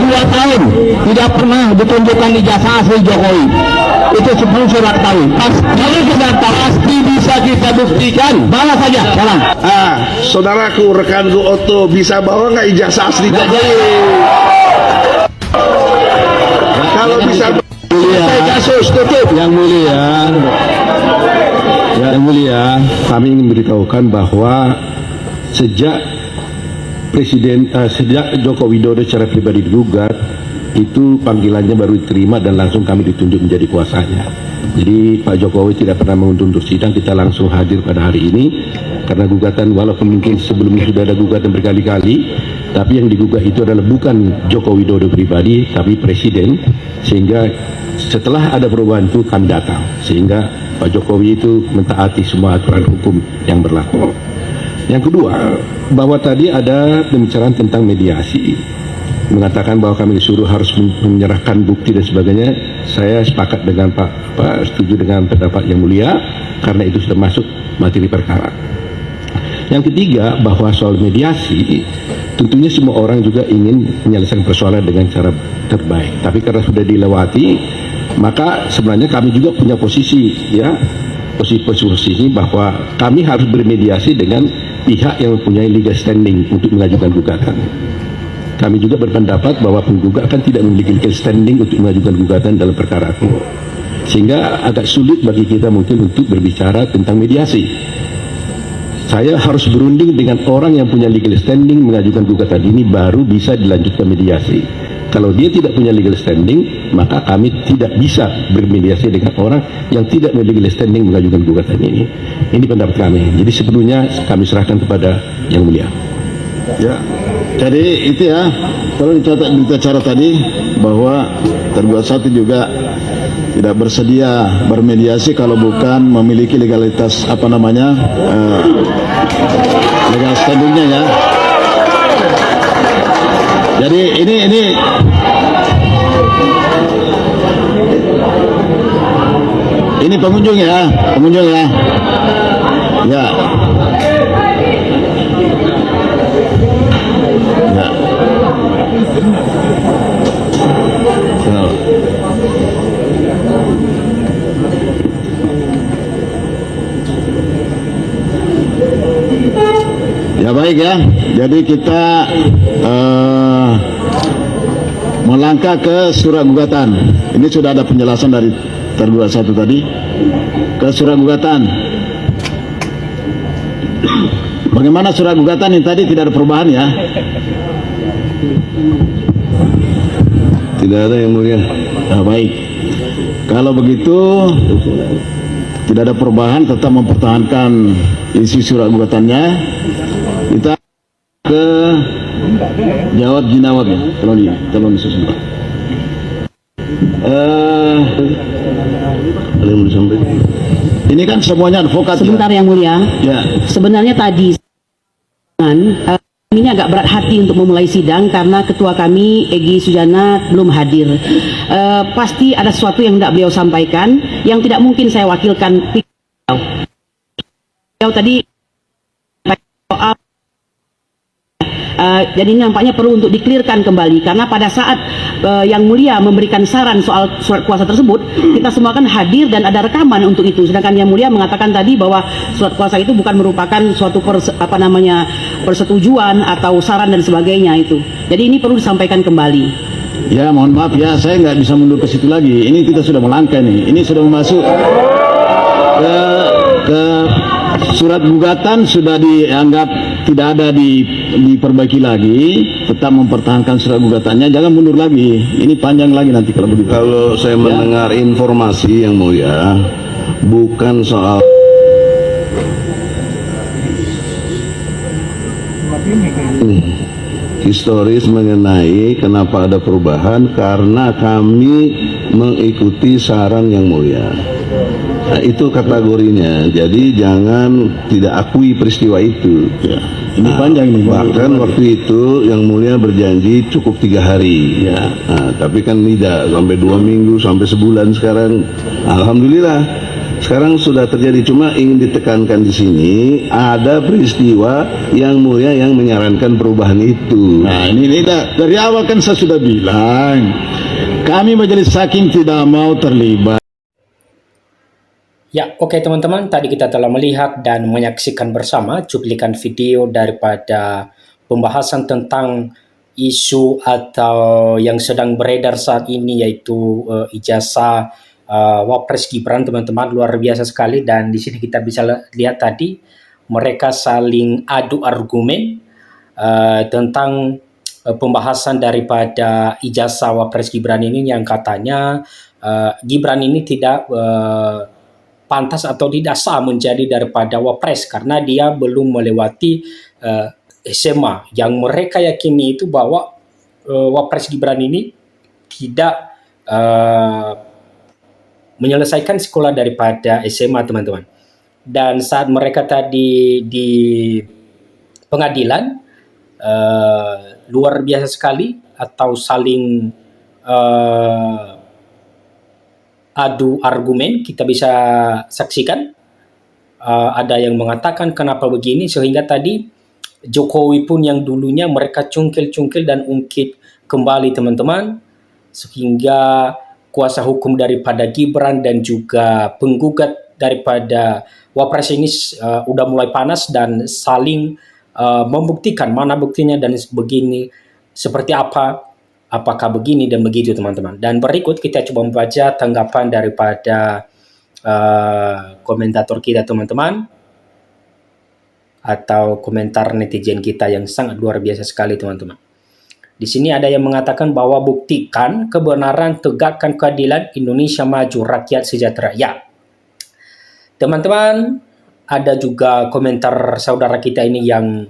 2 tahun tidak pernah ditunjukkan ijazah asli Jokowi. Itu 10 surat tahu. Kalau sudah tahu pasti bisa kita buktikan. Bawa saja, jalan. Saudaraku, rekanku Otto, bisa bawa nggak ijazah asli Jokowi? Kalau bisa, selesai kasus, tutup. Yang mulia, kami ingin memberitahukan bahwa sejak sejak Joko Widodo secara pribadi digugat, itu panggilannya baru diterima dan langsung kami ditunjuk menjadi kuasanya. Jadi Pak Jokowi tidak pernah mengundurkan untuk sidang, kita langsung hadir pada hari ini karena gugatan, walaupun mungkin sebelumnya sudah ada gugatan berkali-kali, tapi yang digugat itu adalah bukan Joko Widodo pribadi tapi Presiden, sehingga setelah ada perubahan itu kami datang, sehingga Pak Jokowi itu mentaati semua aturan hukum yang berlaku. Yang kedua, bahwa tadi ada pembicaraan tentang mediasi, mengatakan bahwa kami disuruh harus menyerahkan bukti dan sebagainya. Saya sepakat dengan Pak, setuju dengan pendapat yang mulia, karena itu sudah masuk materi perkara. Yang ketiga, bahwa soal mediasi, tentunya semua orang juga ingin menyelesaikan persoalan dengan cara terbaik. Tapi karena sudah dilewati, maka sebenarnya kami juga punya posisi, ya, posisi bahwa kami harus bermediasi dengan pihak yang mempunyai legal standing untuk mengajukan gugatan. Kami juga berpendapat bahwa penggugat kan tidak memiliki legal standing untuk mengajukan gugatan dalam perkara itu, sehingga agak sulit bagi kita mungkin untuk berbicara tentang mediasi. Saya harus berunding dengan orang yang punya legal standing mengajukan gugatan ini, baru bisa dilanjutkan mediasi. Kalau dia tidak punya legal standing, maka kami tidak bisa bermediasi dengan orang yang tidak memiliki legal standing mengajukan gugatan ini. Ini pendapat kami. Jadi sepenuhnya kami serahkan kepada Yang Mulia. Ya, jadi itu ya, kalau dicatat berita acara tadi bahwa tergugat satu juga tidak bersedia bermediasi kalau bukan memiliki legalitas legal standingnya, ya. Jadi ini pengunjung ya, ya. Ya. Ya baik ya, jadi kita melangkah ke surat gugatan. Ini sudah ada penjelasan dari tergugat satu tadi ke surat gugatan. Bagaimana surat gugatan ini tadi, tidak ada perubahan ya? Tidak ada, Yang Mulia. Nah, baik. Kalau begitu tidak ada perubahan, tetap mempertahankan isi surat gugatannya. Kita ke jawab jinawab ya, tolong disusun. Ini kan semuanya advokat. Sebentar ya? Yang Mulia. Ya. Sebenarnya tadi ini agak berat hati untuk memulai sidang karena ketua kami Egy Sujana belum hadir. Pasti ada sesuatu yang tidak beliau sampaikan yang tidak mungkin saya wakilkan. Beliau tadi soal jadi ini nampaknya perlu untuk diklirkan kembali, karena pada saat Yang Mulia memberikan saran soal surat kuasa tersebut, kita semua kan hadir dan ada rekaman untuk itu. Sedangkan Yang Mulia mengatakan tadi bahwa surat kuasa itu bukan merupakan suatu persetujuan atau saran dan sebagainya itu. Jadi ini perlu disampaikan kembali. Ya, mohon maaf ya, saya nggak bisa mundur ke situ lagi. Ini kita sudah melangkah nih. Ini sudah masuk ke surat gugatan, sudah dianggap tidak ada diperbaiki lagi, tetap mempertahankan surat gugatannya, jangan mundur lagi. Ini panjang lagi nanti kalau begitu. Kalau saya mendengar informasi Yang Mulia, bukan soal historis mengenai kenapa ada perubahan, karena kami mengikuti saran Yang Mulia. Nah, itu kategorinya. Jadi jangan tidak akui peristiwa itu. Ya, ini panjang nih. Bahkan waktu itu Yang Mulia berjanji cukup 3 hari. Ya. Nah, tapi kan tidak, sampai 2 minggu, sampai sebulan sekarang. Alhamdulillah Sekarang sudah terjadi, cuma ingin ditekankan di sini ada peristiwa yang mulia yang menyarankan perubahan itu. Nah ini dari awal kan saya sudah bilang, kami majelis hakim tidak mau terlibat. Ya, oke teman-teman, tadi kita telah melihat dan menyaksikan bersama cuplikan video daripada pembahasan tentang isu atau yang sedang beredar saat ini, yaitu ijazah Wapres Gibran, teman-teman. Luar biasa sekali, dan di sini kita bisa lihat tadi mereka saling adu argumen tentang pembahasan daripada ijazah Wapres Gibran ini, yang katanya Gibran ini tidak pantas atau tidak sah menjadi daripada Wapres karena dia belum melewati SMA. Yang mereka yakini itu bahwa Wapres Gibran ini tidak menyelesaikan sekolah daripada SMA, teman-teman. Dan saat mereka tadi di pengadilan, luar biasa sekali, atau saling adu argumen, kita bisa saksikan. Ada yang mengatakan kenapa begini, sehingga tadi Jokowi pun yang dulunya mereka cungkil-cungkil dan ungkit kembali, teman-teman, sehingga kuasa hukum daripada Gibran dan juga penggugat daripada Wapres ini udah mulai panas dan saling membuktikan mana buktinya dan begini seperti apa, apakah begini dan begitu, teman-teman. Dan berikut kita coba membaca tanggapan daripada komentator kita, teman-teman, atau komentar netizen kita yang sangat luar biasa sekali, teman-teman. Di sini ada yang mengatakan bahwa buktikan kebenaran, tegakkan keadilan, Indonesia maju, rakyat sejahtera. Ya, teman-teman, ada juga komentar saudara kita ini yang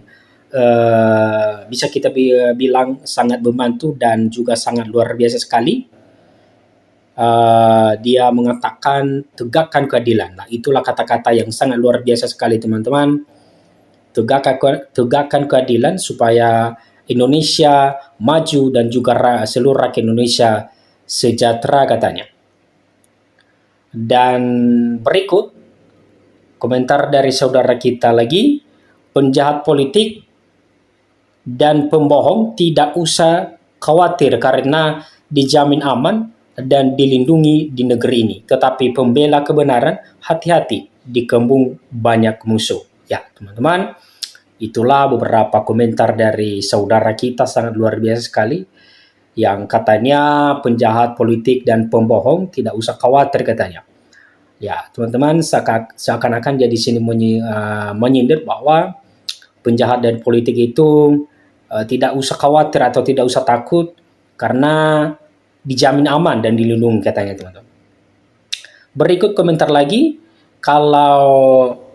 bisa kita bilang sangat membantu dan juga sangat luar biasa sekali. Dia mengatakan tegakkan keadilan. Nah, itulah kata-kata yang sangat luar biasa sekali, teman-teman. Tegakkan keadilan supaya Indonesia maju dan juga seluruh rakyat Indonesia sejahtera, katanya. Dan berikut komentar dari saudara kita lagi, penjahat politik dan pembohong tidak usah khawatir karena dijamin aman dan dilindungi di negeri ini. Tetapi pembela kebenaran hati-hati, dikembung banyak musuh. Ya, teman-teman, itulah beberapa komentar dari saudara kita sangat luar biasa sekali, yang katanya penjahat politik dan pembohong tidak usah khawatir, katanya. Ya, teman-teman, seakan-akan dia di sini menyindir bahwa penjahat dan politik itu tidak usah khawatir atau tidak usah takut karena dijamin aman dan dilindungi, katanya, teman-teman. Berikut komentar lagi, kalau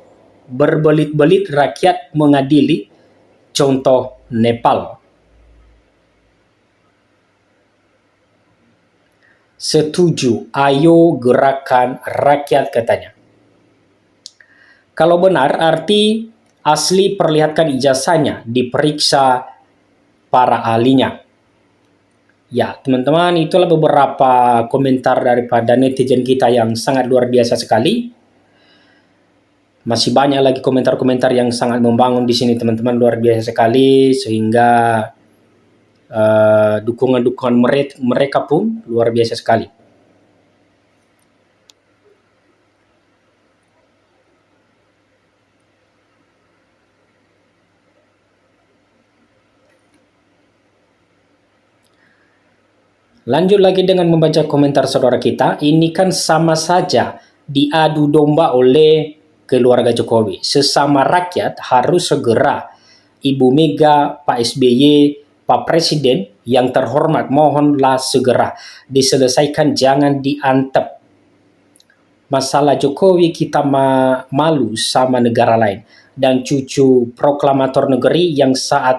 berbelit-belit rakyat mengadili, contoh Nepal. Setuju, ayo gerakan rakyat, katanya. Kalau benar, arti asli perlihatkan ijazahnya, diperiksa para ahlinya. Ya, teman-teman, itulah beberapa komentar daripada netizen kita yang sangat luar biasa sekali. Masih banyak lagi komentar-komentar yang sangat membangun di sini, teman-teman, luar biasa sekali, sehingga dukungan-dukungan mereka pun luar biasa sekali. Lanjut lagi dengan membaca komentar saudara kita. Ini kan sama saja diadu domba oleh keluarga Jokowi. Sesama rakyat harus segera. Ibu Mega, Pak SBY, Pak Presiden yang terhormat, mohonlah segera diselesaikan, jangan diantep. Masalah Jokowi kita malu sama negara lain. Dan cucu proklamator negeri yang saat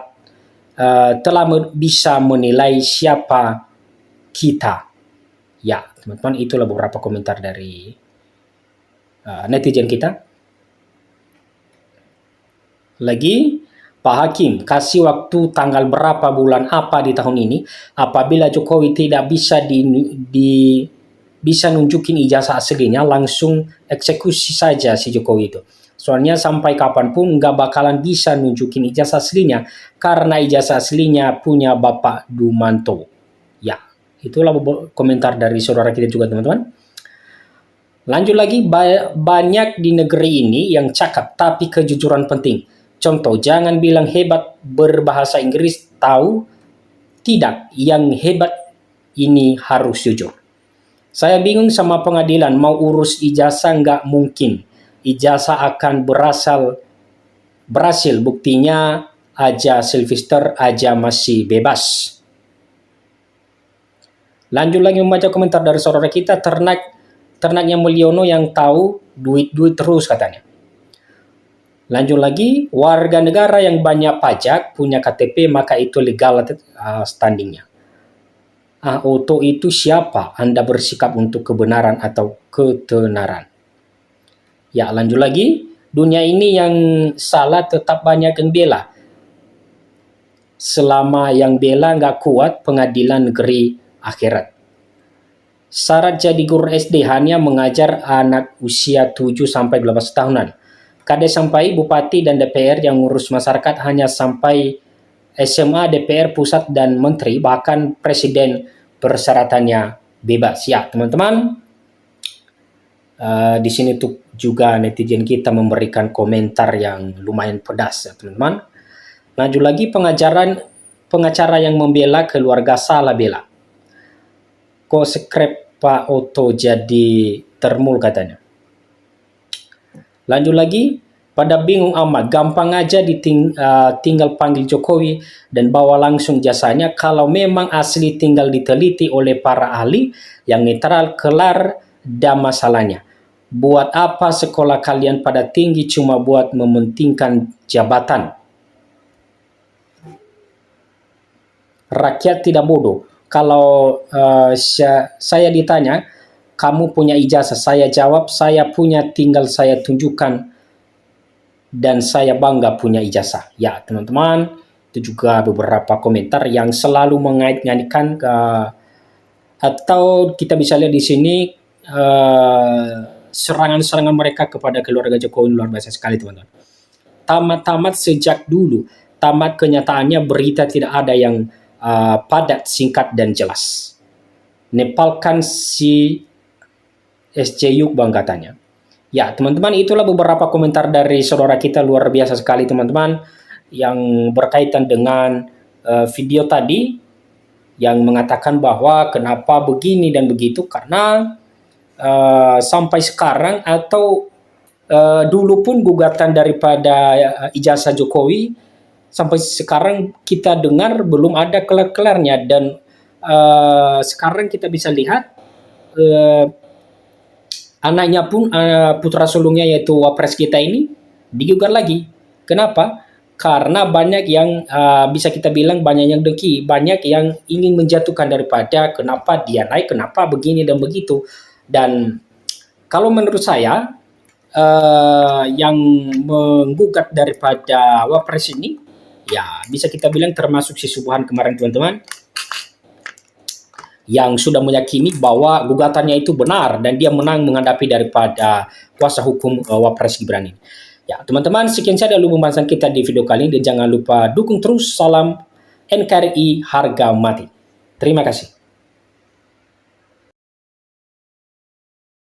telah bisa menilai siapa kita. Ya, teman-teman, itulah beberapa komentar dari netizen kita. Lagi, Pak Hakim, kasih waktu tanggal berapa, bulan apa di tahun ini, apabila Jokowi tidak bisa bisa nunjukin ijazah aslinya, langsung eksekusi saja si Jokowi itu. Soalnya sampai kapanpun nggak bakalan bisa nunjukin ijazah aslinya, karena ijazah aslinya punya Bapak Dumanto. Ya, itulah komentar dari saudara kita juga teman-teman. Lanjut lagi, banyak di negeri ini yang cakap tapi kejujuran penting. Contoh, jangan bilang hebat berbahasa Inggris, tahu tidak, yang hebat ini harus jujur. Saya bingung sama pengadilan, mau urus ijazah nggak mungkin. Ijazah akan berhasil, buktinya aja Sylvester aja masih bebas. Lanjut lagi membaca komentar dari saudara kita, ternaknya Mulyono yang tahu duit-duit terus katanya. Lanjut lagi, warga negara yang banyak pajak, punya KTP, maka itu legal standingnya. Oto itu siapa? Anda bersikap untuk kebenaran atau ketenaran. Ya, lanjut lagi, dunia ini yang salah tetap banyak yang bela. Selama yang bela nggak kuat, pengadilan negeri akhirat. Syarat jadi guru SD hanya mengajar anak usia 7-12 tahunan. Kades sampai bupati dan DPR yang ngurus masyarakat hanya sampai SMA, DPR, pusat, dan menteri, bahkan presiden persyaratannya bebas. Ya, teman-teman, di sini tuh juga netizen kita memberikan komentar yang lumayan pedas, ya teman-teman. Lanjut lagi, pengacara yang membela keluarga salah bela. Kok skrep Pak Oto jadi termul katanya. Lanjut lagi, pada bingung amat, gampang aja tinggal panggil Jokowi dan bawa langsung jasanya. Kalau memang asli tinggal diteliti oleh para ahli yang netral, kelar dan masalahnya. Buat apa sekolah kalian pada tinggi cuma buat mementingkan jabatan? Rakyat tidak bodoh. Kalau saya ditanya, kamu punya ijazah? Saya jawab, saya punya, tinggal saya tunjukkan dan saya bangga punya ijazah. Ya, teman-teman, itu juga beberapa komentar yang selalu mengait-ngaitkan atau kita bisa lihat di sini serangan-serangan mereka kepada keluarga Jokowi luar biasa sekali, teman-teman. Tamat sejak dulu, tamat kenyataannya berita tidak ada yang padat, singkat, dan jelas. Nepalkan si SJU bang katanya. Ya, teman-teman, itulah beberapa komentar dari saudara kita luar biasa sekali, teman-teman, yang berkaitan dengan video tadi yang mengatakan bahwa kenapa begini dan begitu, karena sampai sekarang atau dulu pun gugatan daripada ijazah Jokowi sampai sekarang kita dengar belum ada kelar-kelarnya, dan sekarang kita bisa lihat anaknya pun, putra sulungnya yaitu Wapres kita ini digugat lagi. Kenapa? Karena banyak yang bisa kita bilang banyak yang dengki, banyak yang ingin menjatuhkan daripada kenapa dia naik, kenapa begini dan begitu. Dan kalau menurut saya yang menggugat daripada Wapres ini, ya bisa kita bilang termasuk si Subhan kemarin, teman-teman, yang sudah meyakini bahwa gugatannya itu benar dan dia menang menghadapi daripada kuasa hukum Wapres Gibran ini. Ya, teman-teman, sekian saja dulu pembahasan kita di video kali ini, dan jangan lupa dukung terus. Salam NKRI harga mati. Terima kasih.